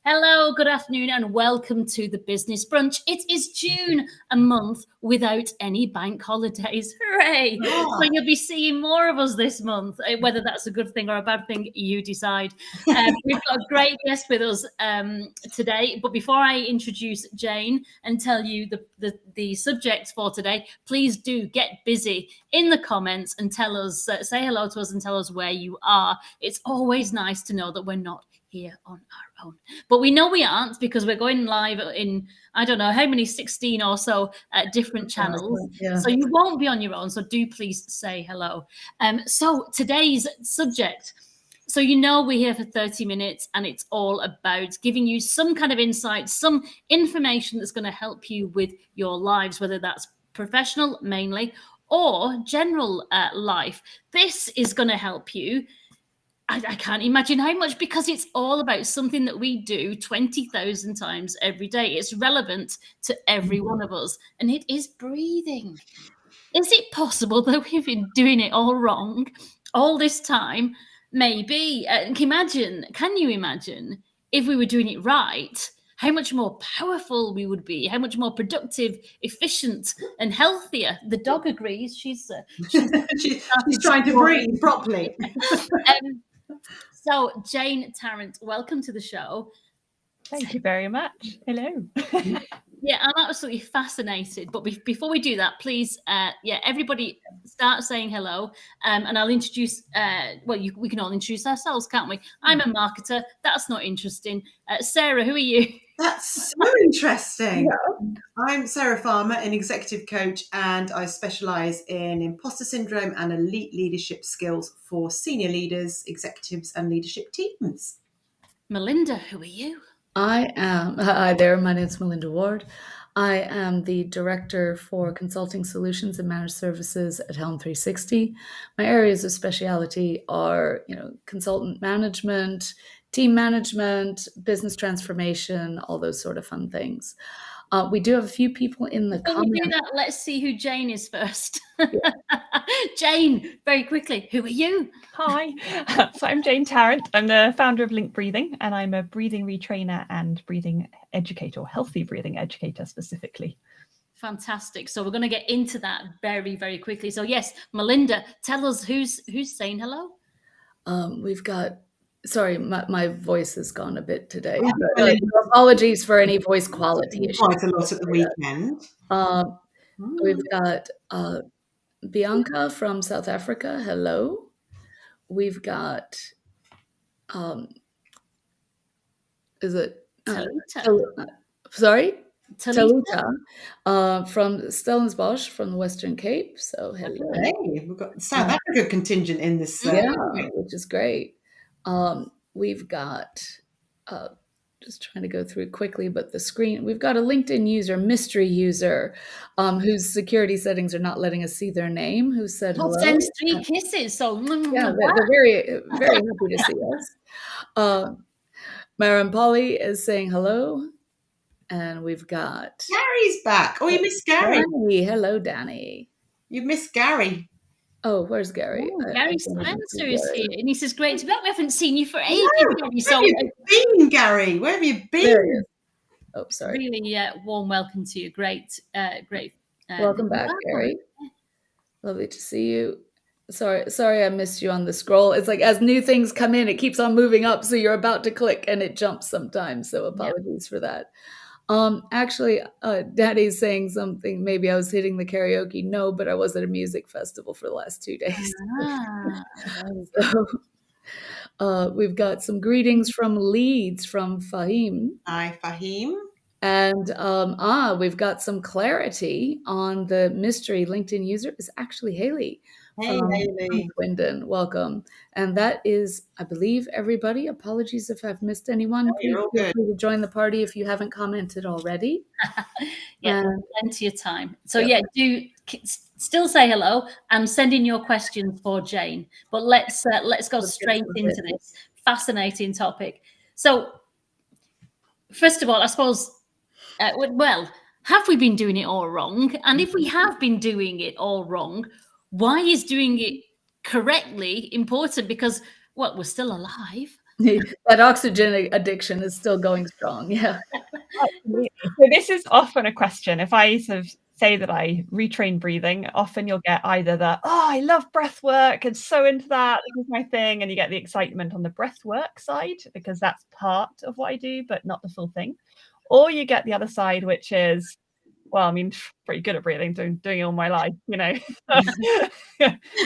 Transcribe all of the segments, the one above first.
Hello, good afternoon, and welcome to the Business Brunch. It is June, a month without any bank holidays. Hooray! Oh. So you'll be seeing more of us this month. Whether that's a good thing or a bad thing, you decide. We've got a great guest with us today. But before I introduce Jane and tell you the subject for today, please do get busy in the comments and tell us, say hello to us and tell us where you are. It's always nice to know that we're not here on our own, but we know we aren't, because we're going live in I don't know how many, 16 or so different channels. Yeah. So you won't be on your own, so do please say hello. So today's subject, so we're here for 30 minutes and it's all about giving you some kind of insight, some information that's going to help you with your lives, whether that's professional mainly or general life. This is going to help you. I can't imagine how much, because it's all about something that we do 20,000 times every day. It's relevant to every one of us, and it is breathing. Is it possible that we've been doing it all wrong all this time? Maybe. Can you imagine if we were doing it right, how much more powerful we would be, how much more productive, efficient, and healthier? The dog agrees. She's trying to breathe properly. So, Jane Tarrant, welcome to the show. Thank you very much. Hello. Yeah, I'm absolutely fascinated. But before we do that, please, everybody start saying hello. And I'll introduce, we can all introduce ourselves, can't we? I'm a marketer. That's not interesting. Sarah, who are you? That's so interesting. Yeah. I'm Sarah Farmer, an executive coach, and I specialise in imposter syndrome and elite leadership skills for senior leaders, executives, and leadership teams. Melinda, who are you? Hi there, my name is Melinda Ward. I am the Director for Consulting Solutions and Managed Services at Helm 360. My areas of speciality are, consultant management, team management, business transformation, all those sort of fun things. We do have a few people in the comments. We do that, let's see who Jane is first. Yeah. Jane, very quickly, who are you? Hi, so I'm Jane Tarrant. I'm the founder of Link Breathing, and I'm a breathing retrainer and breathing educator, or healthy breathing educator specifically. Fantastic. So we're going to get into that very, very quickly. So yes, Melinda, tell us who's saying hello. We've got. Sorry, my voice has gone a bit today. But, apologies for any voice quality issues. Quite a lot at the weekend. We've got Bianca from South Africa. Hello. We've got, is it? Sorry? Talita from Stellenbosch from the Western Cape. So hello. Hey, we've got the South Africa contingent in this. Which is great. We've got, just trying to go through it quickly, but the screen, we've got a LinkedIn user, mystery user, whose security settings are not letting us see their name, who said hello. Sends 3 kisses. So yeah, they're very, very happy to see us. Maren Polly is saying hello. And we've got Gary's back. Oh, you missed Gary. Danny. Hello, Danny. You missed Gary. Oh, where's Gary? Gary Spencer is here, and he says, "Great to be back. We haven't seen you for ages." Where have you been, Gary? Where have you been? Oh, sorry. Really warm welcome to you. Great. Welcome back, Gary. Lovely to see you. Sorry, I missed you on the scroll. It's like as new things come in, it keeps on moving up, so you're about to click and it jumps sometimes. So apologies for that. Actually, Daddy's saying something. Maybe I was hitting the karaoke. No, but I was at a music festival for the last 2 days. So, we've got some greetings from Leeds from Fahim. Hi, Fahim. And we've got some clarity on the mystery LinkedIn user is actually Haley. Hey, Haley. Swindon, welcome. And that is, I believe, everybody. Apologies if I've missed anyone. Please feel free to join the party if you haven't commented already. Plenty of time. So do still say hello and send in your questions for Jane. But let's go straight into this fascinating topic. So first of all, I suppose, have we been doing it all wrong? And if we have been doing it all wrong, why is doing it correctly important? Because, we're still alive. That oxygen addiction is still going strong. Yeah. Absolutely. So this is often a question. If I sort of say that I retrain breathing, often you'll get either the, oh, I love breath work and so into that, this is my thing. And you get the excitement on the breath work side because that's part of what I do, but not the full thing. Or you get the other side, which is, well, I mean, pretty good at breathing, doing it all my life, you know,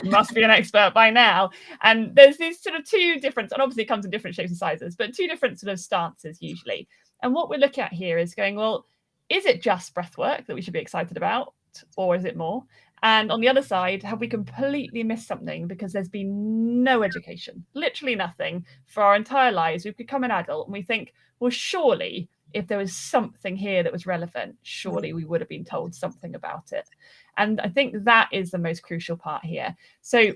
must be an expert by now. And there's these sort of two different, and obviously it comes in different shapes and sizes, but two different sort of stances usually. And what we're looking at here is going, well, is it just breath work that we should be excited about, or is it more? And on the other side, have we completely missed something because there's been no education, literally nothing for our entire lives? We've become an adult and we think, well, surely if there was something here that was relevant, surely we would have been told something about it. And I think that is the most crucial part here. So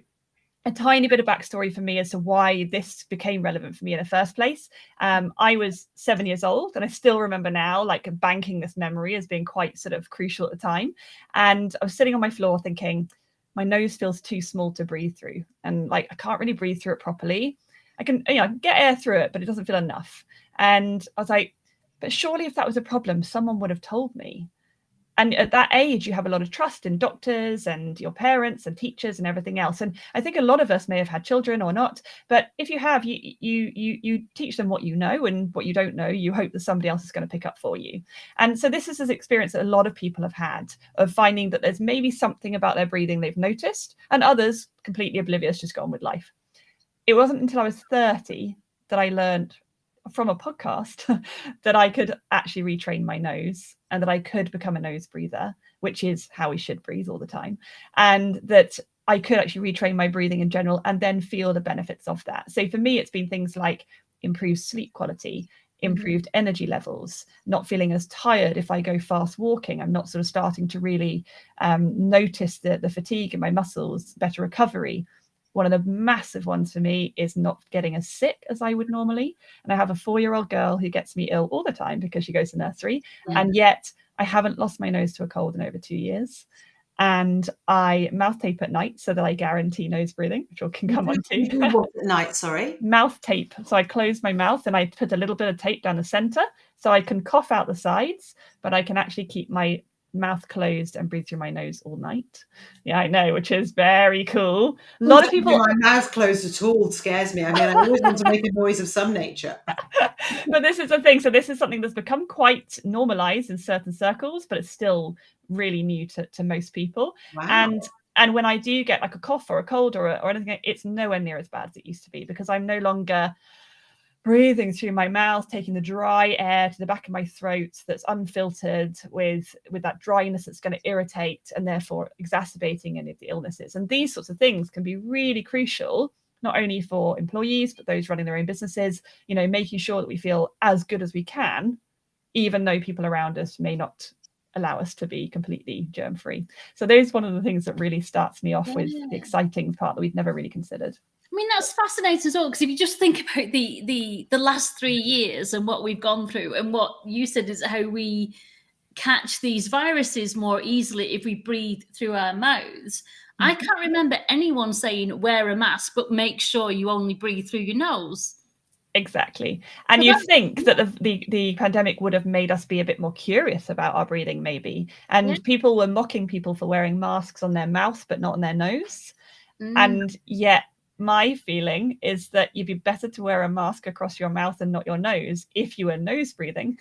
a tiny bit of backstory for me as to why this became relevant for me in the first place. I was 7 years old and I still remember now, like banking this memory as being quite sort of crucial at the time. And I was sitting on my floor thinking, my nose feels too small to breathe through. And like, I can't really breathe through it properly. I can, you know, get air through it, but it doesn't feel enough. And I was like, but surely if that was a problem, someone would have told me. And at that age, you have a lot of trust in doctors and your parents and teachers and everything else. And I think a lot of us may have had children or not, but if you have, you teach them what you know, and what you don't know, you hope that somebody else is going to pick up for you. And so this is an experience that a lot of people have had of finding that there's maybe something about their breathing they've noticed, and others completely oblivious, just go on with life. It wasn't until I was 30 that I learned from a podcast that I could actually retrain my nose and that I could become a nose breather, which is how we should breathe all the time. And that I could actually retrain my breathing in general and then feel the benefits of that. So for me, it's been things like improved sleep quality, improved energy levels, not feeling as tired if I go fast walking. I'm not sort of starting to really notice the fatigue in my muscles, better recovery. One of the massive ones for me is not getting as sick as I would normally. And I have a 4-year-old girl who gets me ill all the time because she goes to nursery. And yet I haven't lost my nose to a cold in over 2 years. And I mouth tape at night so that I guarantee nose breathing, which we can come on to. What at night, sorry? Mouth tape. So I close my mouth and I put a little bit of tape down the center so I can cough out the sides, but I can actually keep my mouth closed and breathe through my nose all night. Yeah, I know, which is very cool. A lot of people. My mouth closed at all scares me. I mean, I always want to make a noise of some nature. But this is the thing. So this is something that's become quite normalized in certain circles, but it's still really new to most people. Wow. And when I do get like a cough or a cold or anything, it's nowhere near as bad as it used to be because I'm no longer breathing through my mouth, taking the dry air to the back of my throat that's unfiltered with that dryness that's going to irritate and therefore exacerbating any of the illnesses. And these sorts of things can be really crucial, not only for employees, but those running their own businesses, you know, making sure that we feel as good as we can, even though people around us may not allow us to be completely germ-free. So those one of the things that really starts me off with the exciting part that we've never really considered. I mean, that's fascinating as well, because if you just think about the last 3 years and what we've gone through, and what you said is how we catch these viruses more easily if we breathe through our mouths. I can't remember anyone saying wear a mask, but make sure you only breathe through your nose. Exactly. And you think that the pandemic would have made us be a bit more curious about our breathing, maybe. And people were mocking people for wearing masks on their mouth, but not on their nose. And yet my feeling is that you'd be better to wear a mask across your mouth and not your nose if you were nose breathing,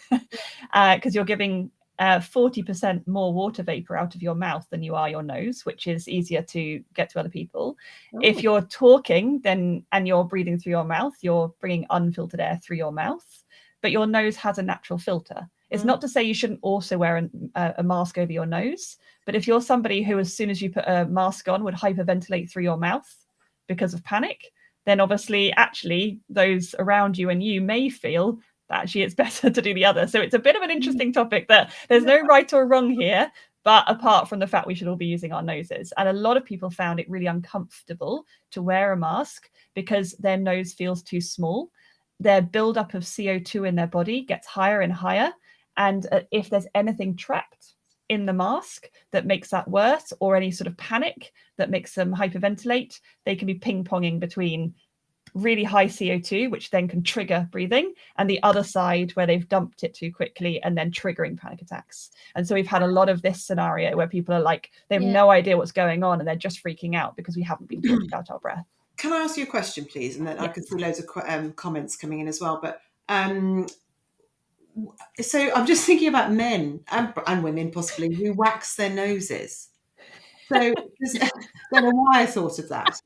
because you're giving 40% more water vapor out of your mouth than you are your nose, which is easier to get to other people. If you're talking and you're breathing through your mouth, you're bringing unfiltered air through your mouth, but your nose has a natural filter. It's not to say you shouldn't also wear a mask over your nose, but if you're somebody who, as soon as you put a mask on, would hyperventilate through your mouth because of panic, then obviously actually those around you and you may feel that actually it's better to do the other. So it's a bit of an interesting topic that there's no right or wrong here, but apart from the fact we should all be using our noses. And a lot of people found it really uncomfortable to wear a mask because their nose feels too small. Their buildup of CO2 in their body gets higher and higher. And if there's anything trapped in the mask that makes that worse, or any sort of panic that makes them hyperventilate, they can be ping-ponging between really high CO2, which then can trigger breathing, and the other side where they've dumped it too quickly and then triggering panic attacks. And so we've had a lot of this scenario where people are like, they have no idea what's going on and they're just freaking out because we haven't been talking about our breath. Can I ask you a question, please? And then I can see loads of comments coming in as well. But so I'm just thinking about men and women possibly who wax their noses. So I don't know why I thought of that.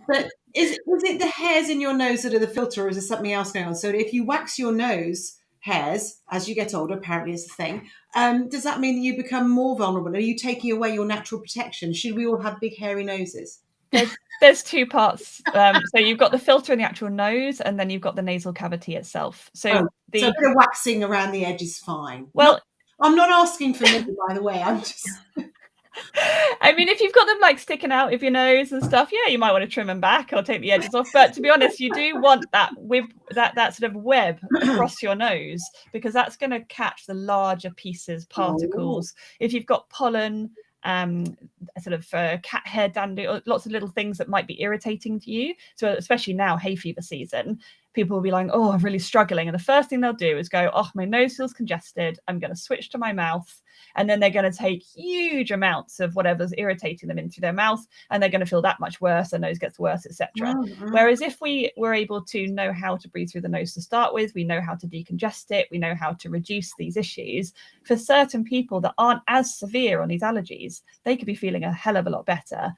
But is it the hairs in your nose that are the filter, or is there something else going on? So if you wax your nose hairs as you get older, apparently is the thing, does that mean that you become more vulnerable? Are you taking away your natural protection? Should we all have big hairy noses? There's two parts. So you've got the filter in the actual nose, and then you've got the nasal cavity itself. So a bit of waxing around the edge is fine. Well, I'm not asking for me, by the way. I'm just. I mean, if you've got them like sticking out of your nose and stuff, yeah, you might want to trim them back or take the edges off. But to be honest, you do want that that sort of web across your nose, because that's going to catch the larger pieces, particles. If you've got pollen, sort of cat hair dander, or lots of little things that might be irritating to you. So especially now, hay fever season, people will be like, oh, I'm really struggling. And the first thing they'll do is go, oh, my nose feels congested. I'm going to switch to my mouth. And then they're going to take huge amounts of whatever's irritating them into their mouth, and they're going to feel that much worse. Their nose gets worse, etc. Whereas if we were able to know how to breathe through the nose to start with, we know how to decongest it, we know how to reduce these issues. For certain people that aren't as severe on these allergies, they could be feeling a hell of a lot better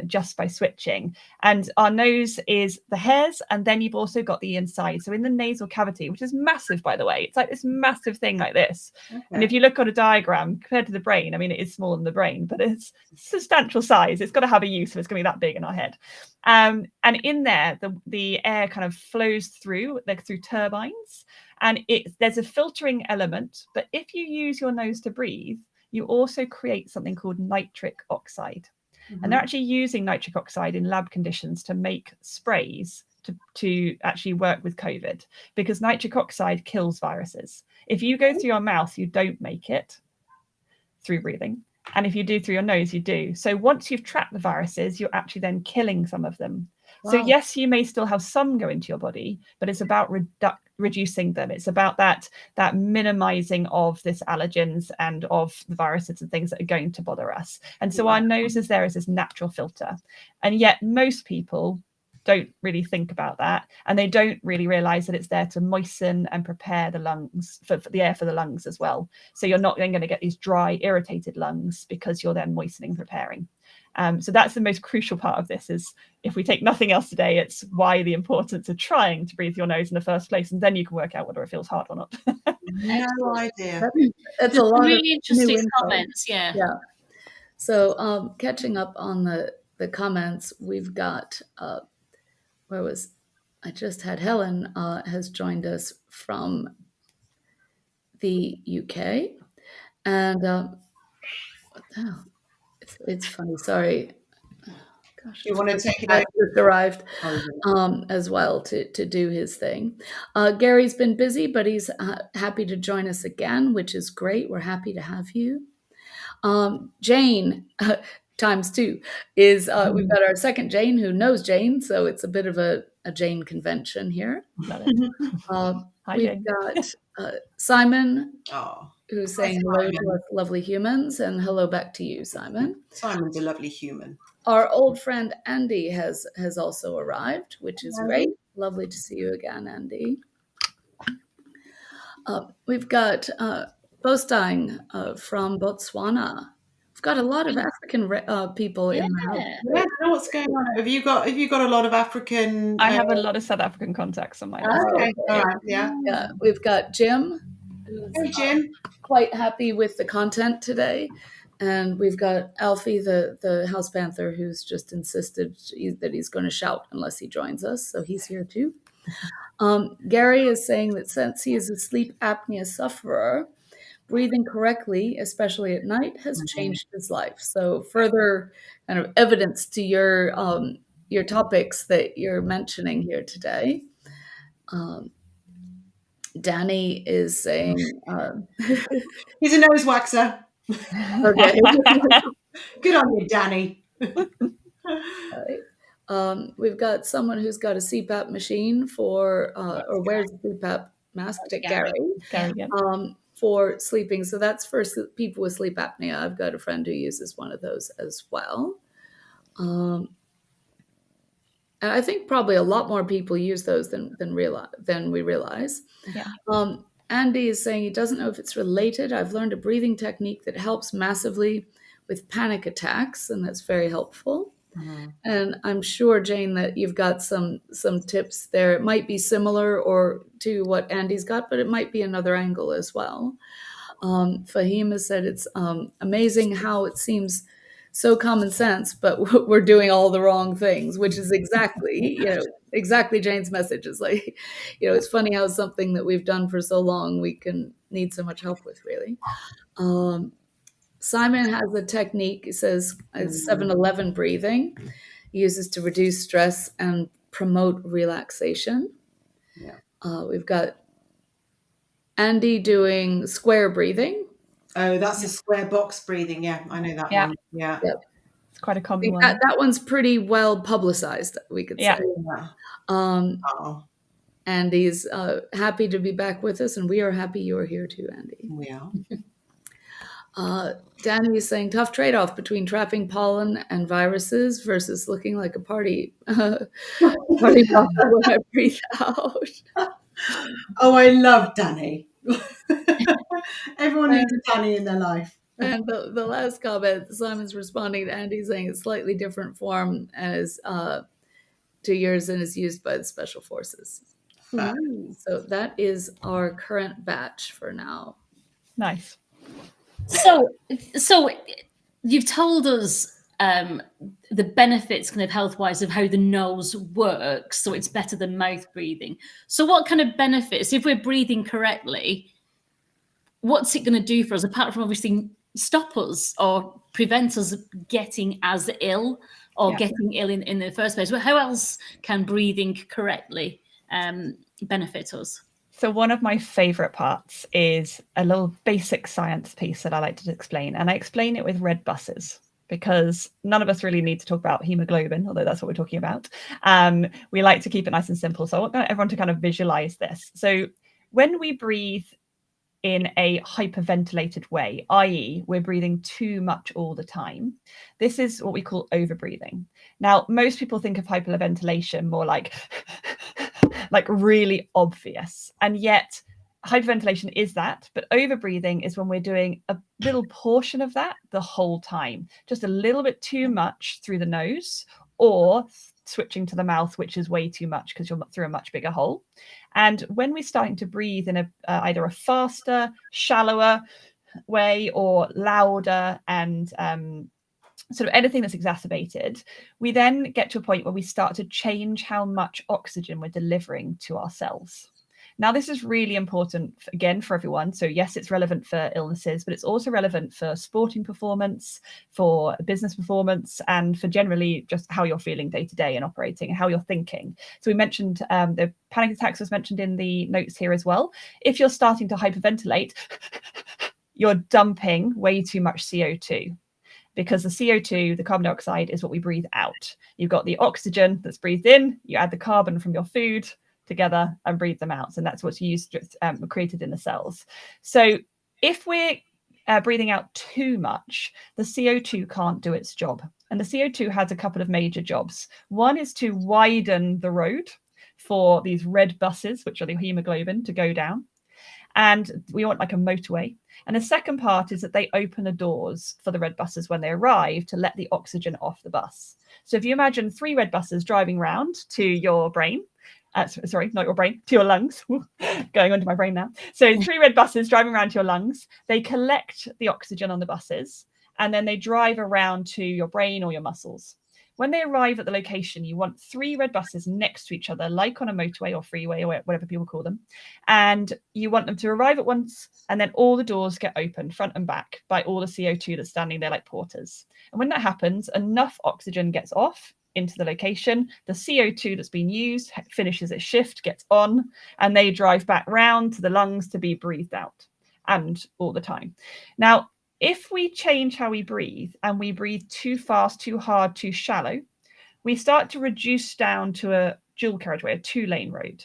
just by switching. And our nose is the hairs, and then you've also got the inside. So in the nasal cavity, which is massive, by the way, it's like this massive thing like this. And if you look at a diagram compared to the brain, I mean, it is smaller than the brain, but it's substantial size. It's got to have a use if it's going to be that big in our head. And in there, the air kind of flows through, like through turbines, and there's a filtering element. But if you use your nose to breathe, you also create something called nitric oxide. And they're actually using nitric oxide in lab conditions to make sprays to actually work with COVID, because nitric oxide kills viruses. If you go through your mouth, you don't make it through breathing. And if you do through your nose, you do. So once you've trapped the viruses, you're actually then killing some of them. Wow. So yes, you may still have some go into your body, but it's about reducing them. It's about that minimizing of this allergens and of the viruses and things that are going to bother us. And so our nose is there as this natural filter. And yet most people don't really think about that, and they don't really realize that it's there to moisten and prepare the lungs for the air for the lungs as well. So you're not then going to get these dry, irritated lungs because you're then moistening, preparing. So that's the most crucial part of this, is if we take nothing else today, it's why the importance of trying to breathe your nose in the first place, and then you can work out whether it feels hard or not. No idea. That's a lot really of interesting comments. Yeah. So catching up on the comments, we've got I just had Helen has joined us from the UK, and what the hell? It's funny. Sorry. Gosh, you want to take it over? Just arrived as well to do his thing. Gary's been busy, but he's happy to join us again, which is great. We're happy to have you. Jane times two is we've got our second Jane who knows Jane, so it's a bit of a Jane convention here. Hi, we've Jane. got Simon. Who's saying hello to us lovely humans, and hello back to you, Simon. Simon's a lovely human. Our old friend Andy has also arrived, which is great. Lovely to see you again, Andy. We've got Bostein from Botswana. We've got a lot of African people in the house. Yeah, I don't know what's going on. Have you got a lot of African? I have a lot of South African contacts on my list. Okay. All right. Yeah. We've got Jim. Hey, Jim. Quite happy with the content today. And we've got Alfie, the house panther, who's just insisted that he's going to shout unless he joins us. So he's here too. Gary is saying that since he is a sleep apnea sufferer, breathing correctly, especially at night, has changed his life. So further kind of evidence to your topics that you're mentioning here today. Danny is saying he's a nose waxer. Okay. Good on you, Danny. We've got someone who's got a CPAP machine or wears a CPAP mask, Gary, for sleeping. So that's for people with sleep apnea. I've got a friend who uses one of those as well. And I think probably a lot more people use those than we realize. Yeah. Andy is saying he doesn't know if it's related. I've learned a breathing technique that helps massively with panic attacks, and that's very helpful. And I'm sure, Jane, that you've got some tips there. It might be similar or to what Andy's got, but it might be another angle as well. Fahim has said it's amazing how it seems so common sense, but we're doing all the wrong things, which is exactly Jane's message. Is like, it's funny how something that we've done for so long we can need so much help with, really. Simon has a technique, it says 7-11 breathing. He uses to reduce stress and promote relaxation. Yeah. We've got Andy doing square breathing. Oh, that's a square box breathing. Yeah, I know that one. Yeah. Yep. It's quite a common one. That one's pretty well publicized, we could say. Yeah. Andy's happy to be back with us, and we are happy you're here too, Andy. Yeah. Danny is saying tough trade-off between trapping pollen and viruses versus looking like a party when I breathe out. Oh, I love Danny. Everyone needs a Danny in their life. And the last comment, Simon's responding to Andy saying it's slightly different form as 2 years and is used by the special forces. So that is our current batch for now. Nice. So you've told us the benefits kind of health-wise of how the nose works, so it's better than mouth breathing. So what kind of benefits, if we're breathing correctly, what's it going to do for us, apart from obviously stop us or prevent us getting as ill or getting ill in the first place? Well, how else can breathing correctly benefit us? So one of my favorite parts is a little basic science piece that I like to explain. And I explain it with red buses because none of us really need to talk about hemoglobin, although that's what we're talking about. We like to keep it nice and simple. So I want everyone to kind of visualize this. So when we breathe in a hyperventilated way, i.e. we're breathing too much all the time, this is what we call overbreathing. Now, most people think of hyperventilation more like really obvious. And yet hyperventilation is that, but overbreathing is when we're doing a little portion of that the whole time, just a little bit too much through the nose, or switching to the mouth, which is way too much because you're through a much bigger hole. And when we're starting to breathe in either a faster, shallower way or louder and sort of anything that's exacerbated, we then get to a point where we start to change how much oxygen we're delivering to our cells. Now, this is really important, again, for everyone. So yes, it's relevant for illnesses, but it's also relevant for sporting performance, for business performance, and for generally just how you're feeling day to day and operating and how you're thinking. So we mentioned the panic attacks was mentioned in the notes here as well. If you're starting to hyperventilate, you're dumping way too much CO2. Because the CO2, the carbon dioxide, is what we breathe out. You've got the oxygen that's breathed in, you add the carbon from your food together and breathe them out. And that's what's used, created in the cells. So if we're breathing out too much, the CO2 can't do its job. And the CO2 has a couple of major jobs. One is to widen the road for these red buses, which are the hemoglobin, to go down. And we want like a motorway. And the second part is that they open the doors for the red buses when they arrive to let the oxygen off the bus. So if you imagine 3 red buses driving round to your brain, sorry, not your brain, to your lungs, going onto my brain now. So 3 red buses driving around to your lungs, they collect the oxygen on the buses, and then they drive around to your brain or your muscles. When they arrive at the location, you want 3 red buses next to each other, like on a motorway or freeway or whatever people call them. And you want them to arrive at once, and then all the doors get opened front and back by all the CO2 that's standing there like porters. And when that happens, enough oxygen gets off into the location. The CO2 that's been used finishes its shift, gets on, and they drive back round to the lungs to be breathed out, and all the time. Now, if we change how we breathe and we breathe too fast, too hard, too shallow, we start to reduce down to a dual carriageway, a 2-lane road.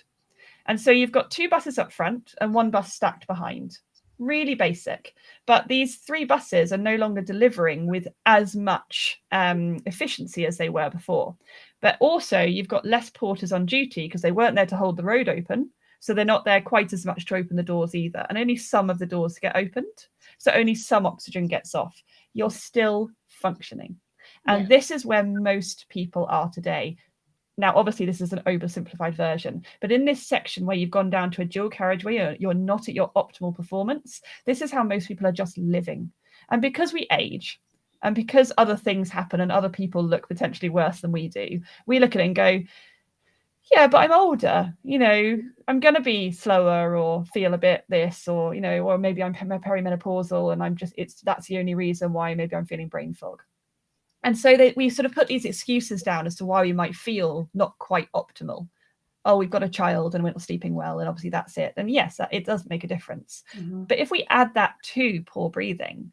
And so you've got 2 buses up front and 1 bus stacked behind. Really basic. But these 3 buses are no longer delivering with as much efficiency as they were before. But also you've got less porters on duty because they weren't there to hold the road open. So they're not there quite as much to open the doors either. And only some of the doors get opened. So only some oxygen gets off. You're still functioning. And this is where most people are today. Now, obviously, this is an oversimplified version, but in this section where you've gone down to a dual carriageway, you're not at your optimal performance. This is how most people are just living. And because we age and because other things happen and other people look potentially worse than we do, we look at it and go, yeah, but I'm older, I'm going to be slower or feel a bit this, or, or maybe I'm perimenopausal and that's the only reason why maybe I'm feeling brain fog. And so we sort of put these excuses down as to why we might feel not quite optimal. Oh, we've got a child and we're not sleeping well, and obviously that's it. And yes, it does make a difference. Mm-hmm. But if we add that to poor breathing,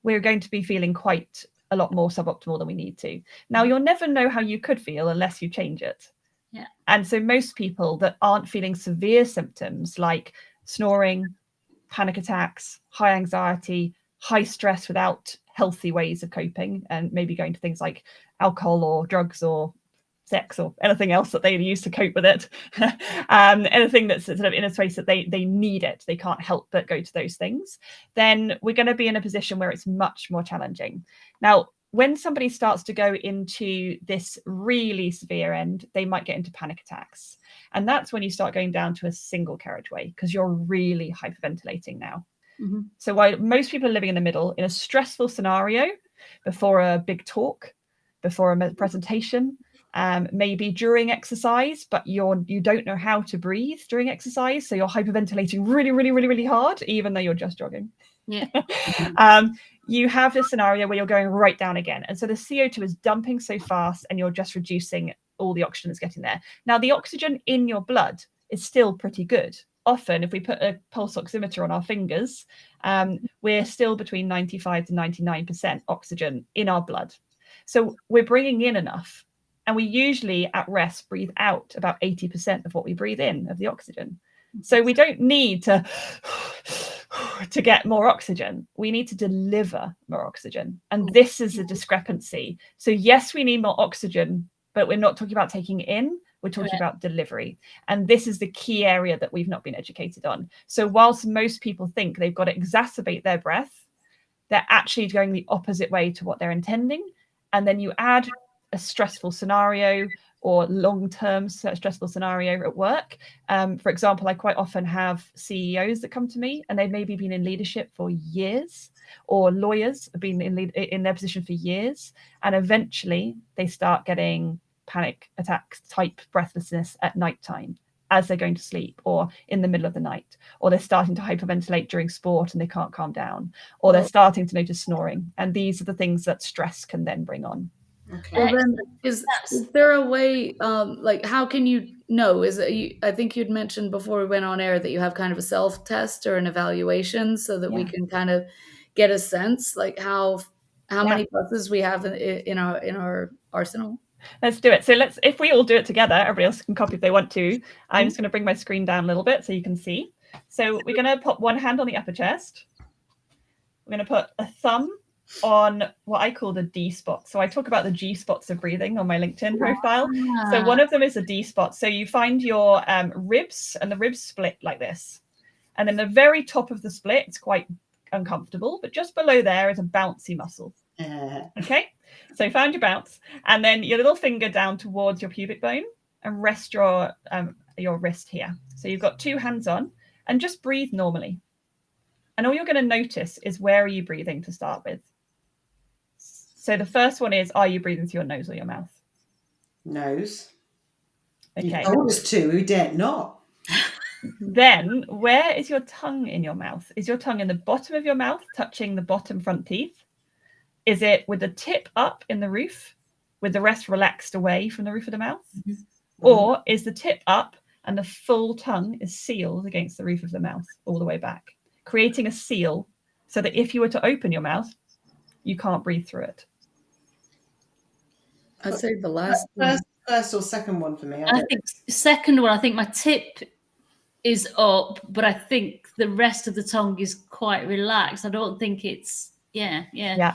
we're going to be feeling quite a lot more suboptimal than we need to. Now, you'll never know how you could feel unless you change it. Yeah. And so most people that aren't feeling severe symptoms like snoring, panic attacks, high anxiety, high stress without healthy ways of coping, and maybe going to things like alcohol or drugs or sex or anything else that they use to cope with it, anything that's sort of in a space that they need it, they can't help but go to those things, then we're going to be in a position where it's much more challenging. Now, when somebody starts to go into this really severe end, they might get into panic attacks. And that's when you start going down to a single carriageway because you're really hyperventilating now. Mm-hmm. So while most people are living in the middle, in a stressful scenario, before a big talk, before a presentation, maybe during exercise, but you don't know how to breathe during exercise, so you're hyperventilating really, really, really, really hard, even though you're just jogging. Yeah. You have this scenario where you're going right down again, and so the CO2 is dumping so fast, and you're just reducing all the oxygen that's getting there. Now, the oxygen in your blood is still pretty good. Often, if we put a pulse oximeter on our fingers, we're still between 95 to 99% oxygen in our blood. So we're bringing in enough. And we usually at rest breathe out about 80% of what we breathe in of the oxygen. So we don't need to get more oxygen. We need to deliver more oxygen. And this is a discrepancy. So yes, we need more oxygen, but we're not talking about taking it in. We're talking about delivery. And this is the key area that we've not been educated on. So whilst most people think they've got to exacerbate their breath, they're actually going the opposite way to what they're intending. And then you add a stressful scenario or long-term stressful scenario at work. For example, I quite often have CEOs that come to me and they've maybe been in leadership for years, or lawyers have been in their position for years. And eventually they start getting panic attacks type breathlessness at nighttime as they're going to sleep or in the middle of the night, or they're starting to hyperventilate during sport and they can't calm down, or they're starting to notice snoring. And these are the things that stress can then bring on. Okay. Well, then is there a way, like, how can you know? I think you'd mentioned before we went on air that you have kind of a self-test or an evaluation so that we can kind of get a sense, like how many buses we have in our arsenal. Let's do it. So if we all do it together, everybody else can copy if they want to. I'm just going to bring my screen down a little bit so you can see. So we're going to put one hand on the upper chest. We're going to put a thumb on what I call the D spot. So I talk about the G spots of breathing on my LinkedIn profile. So one of them is a D spot. So you find your ribs, and the ribs split like this. And then the very top of the split, it's quite uncomfortable, but just below there is a bouncy muscle. Okay, so you found your bounce, and then your little finger down towards your pubic bone and rest your wrist here. So you've got 2 hands on, and just breathe normally. And all you're going to notice is, where are you breathing to start with? So the first one is, are you breathing through your nose or your mouth? Nose. Okay. You told us to, we daren't not. Then where is your tongue in your mouth? Is your tongue in the bottom of your mouth, touching the bottom front teeth? Is it with the tip up in the roof, with the rest relaxed away from the roof of the mouth? Mm-hmm. Or is the tip up and the full tongue is sealed against the roof of the mouth all the way back, creating a seal so that if you were to open your mouth, you can't breathe through it? I'd say the last one. First or second one for me. I think second one, I think my tip is up, but I think the rest of the tongue is quite relaxed. I don't think it's, yeah.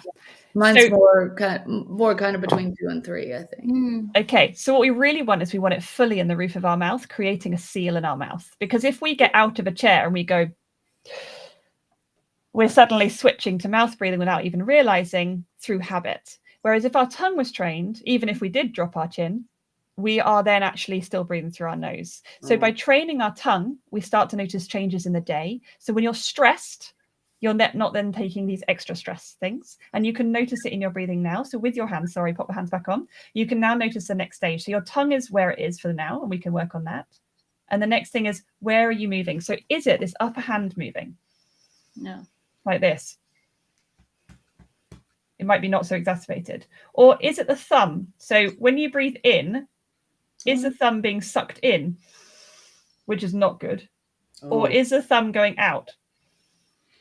So- Mine's more kind of between 2 and 3, I think. Okay, so what we really want is we want it fully in the roof of our mouth, creating a seal in our mouth. Because if we get out of a chair and we go, we're suddenly switching to mouth breathing without even realizing through habit. Whereas if our tongue was trained, even if we did drop our chin, we are then actually still breathing through our nose. So by training our tongue, we start to notice changes in the day. So when you're stressed, you're not then taking these extra stress things. And you can notice it in your breathing now. So with your hands, sorry, pop the hands back on. You can now notice the next stage. So your tongue is where it is for now, and we can work on that. And the next thing is, where are you moving? So is it this upper hand moving? No. Like this? It might be not so exacerbated. Or is it the thumb? So when you breathe in, is the thumb being sucked in, which is not good? Or is the thumb going out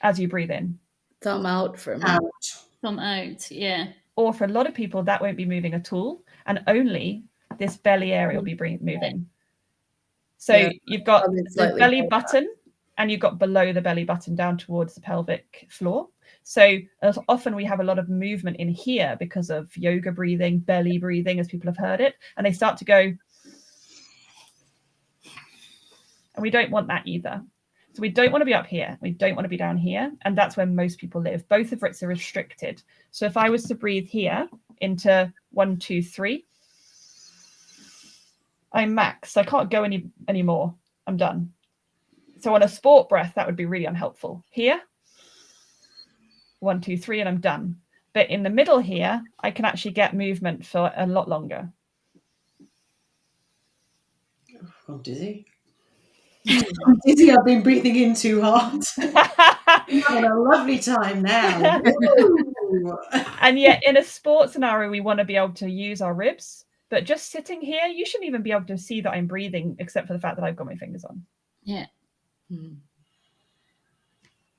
as you breathe in? Thumb out for me. Thumb out, yeah. Or for a lot of people, that won't be moving at all. And only this belly area will be moving. So you've got the belly button, and you've got below the belly button down towards the pelvic floor. So often we have a lot of movement in here because of yoga breathing, belly breathing, as people have heard it. And they start to go, and we don't want that either. So we don't want to be up here. We don't want to be down here. And that's where most people live. Both of which are restricted. So if I was to breathe here into 1, 2, 3, I'm maxed. I can't go any more. I'm done. So on a sport breath, that would be really unhelpful. Here, 1, 2, 3, and I'm done. But in the middle here, I can actually get movement for a lot longer. I'm dizzy. I'm dizzy. I've been breathing in too hard. I'm having a lovely time now. And yet in a sports scenario, we want to be able to use our ribs. But just sitting here, you shouldn't even be able to see that I'm breathing, except for the fact that I've got my fingers on. Yeah.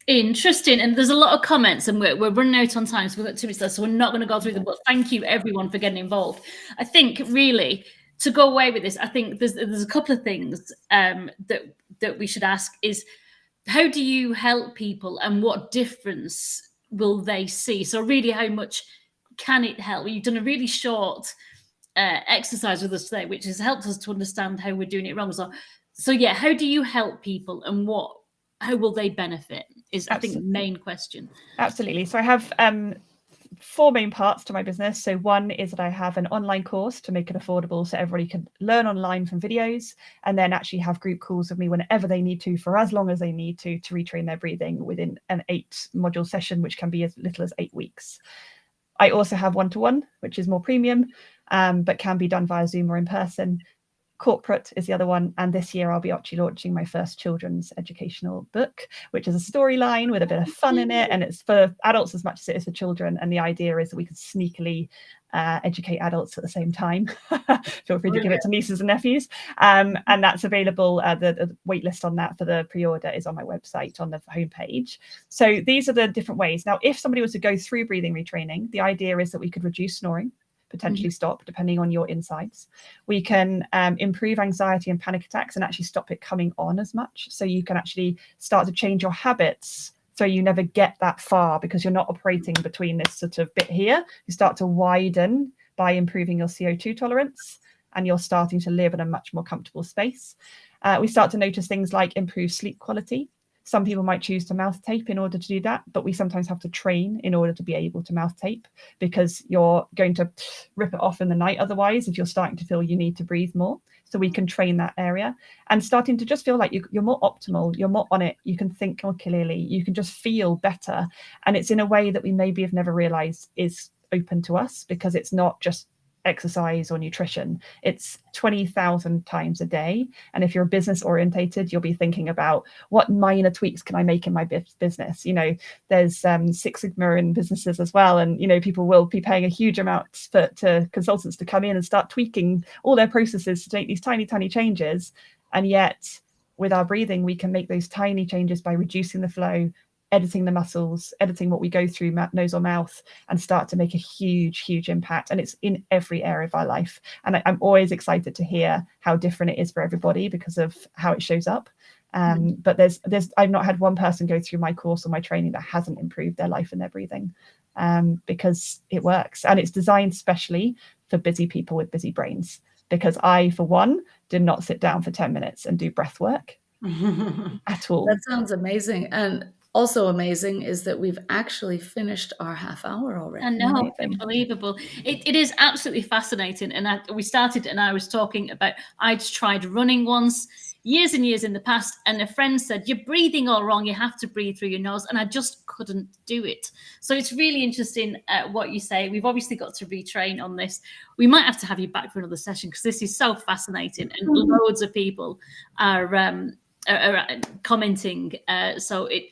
Interesting. And there's a lot of comments, and we're running out on time, so we've got 2 minutes left, so we're not going to go through them. But thank you, everyone, for getting involved. I think really to go away with this, I think there's a couple of things that we should ask is, how do you help people, and what difference will they see? So really, how much can it help? You've done a really short exercise with us today, which has helped us to understand how we're doing it wrong. So yeah, how do you help people, and how will they benefit is, I think, the main question. Absolutely. So I have 4 main parts to my business. So one is that I have an online course to make it affordable so everybody can learn online from videos, and then actually have group calls with me whenever they need to, for as long as they need to retrain their breathing within an 8-module session, which can be as little as 8 weeks. I also have one-to-one, which is more premium, but can be done via Zoom or in person. Corporate is the other one, and this year I'll be actually launching my first children's educational book, which is a storyline with a bit of fun in it, and it's for adults as much as it is for children. And the idea is that we can sneakily educate adults at the same time. Feel free to give it to nieces and nephews, and that's available. The wait list on that for the pre-order is on my website on the homepage. So these are the different ways. Now, if somebody was to go through breathing retraining, the idea is that we could reduce snoring, potentially stop, depending on your insights. We can improve anxiety and panic attacks and actually stop it coming on as much. So you can actually start to change your habits so you never get that far, because you're not operating between this sort of bit here. You start to widen by improving your CO2 tolerance, and you're starting to live in a much more comfortable space. We start to notice things like improved sleep quality. Some people might choose to mouth tape in order to do that, but we sometimes have to train in order to be able to mouth tape, because you're going to rip it off in the night otherwise if you're starting to feel you need to breathe more. So we can train that area, and starting to just feel like you're more optimal, you're more on it, you can think more clearly, you can just feel better. And it's in a way that we maybe have never realized is open to us, because it's not just exercise or nutrition, it's 20,000 times a day. And if you're business orientated, you'll be thinking about what minor tweaks can I make in my business. There's Six Sigma in businesses as well, and people will be paying a huge amount to consultants to come in and start tweaking all their processes to make these tiny changes. And yet with our breathing, we can make those tiny changes by reducing the flow editing the muscles, editing what we go through nose or mouth, and start to make a huge impact. And it's in every area of our life. And I'm always excited to hear how different it is for everybody because of how it shows up. But I've not had one person go through my course or my training that hasn't improved their life and their breathing, because it works. And it's designed specially for busy people with busy brains, because I, for one, did not sit down for 10 minutes and do breath work at all. That sounds amazing. And also amazing is that we've actually finished our half hour already. I know, unbelievable. It is absolutely fascinating. And we started, and I was talking about, I'd tried running once, years and years in the past, and a friend said, you're breathing all wrong, you have to breathe through your nose, and I just couldn't do it. So it's really interesting what you say. We've obviously got to retrain on this. We might have to have you back for another session, because this is so fascinating, and loads of people are commenting. So it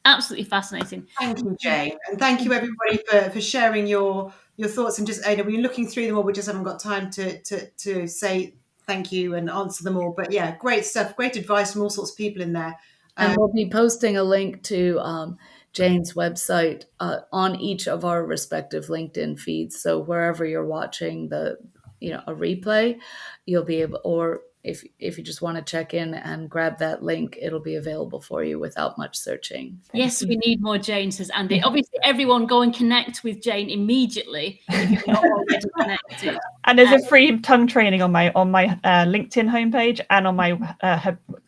absolutely fascinating. Thank you, Jane, and thank you everybody for sharing your thoughts, and just we're looking through them all. We just haven't got time to say thank you and answer them all. But yeah, great stuff, great advice from all sorts of people in there. And we'll be posting a link to Jane's website on each of our respective LinkedIn feeds. So wherever you're watching a replay, you'll be able, or if you just want to check in and grab that link, it'll be available for you without much searching. Yes, we need more Jane, says Andy. Obviously, everyone go and connect with Jane immediately if you're not already connected. And there's a free tongue training on my LinkedIn homepage and on my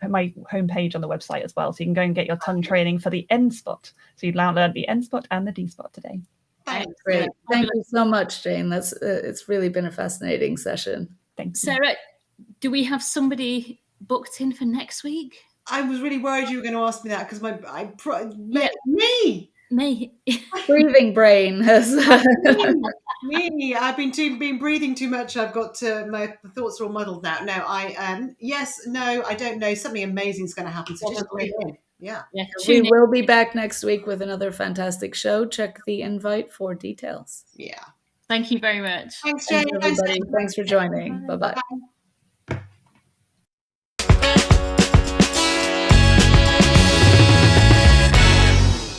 homepage on the website as well. So you can go and get your tongue training for the N spot. So you learned the N spot and the D spot today. Thanks. Great. Thank you so much, Jane. That's it's really been a fascinating session. Thanks, Sarah. Do we have somebody booked in for next week? I was really worried you were going to ask me that, because me. Breathing brain has me. I've been breathing too much. I've got my thoughts are all muddled now. No, yes, no, I don't know. Something amazing is going to happen. So just wait in. Yeah. We will be back next week with another fantastic show. Check the invite for details. Yeah. Thank you very much. Thanks, Jane. Thanks, everybody. Thanks for joining. Bye-bye.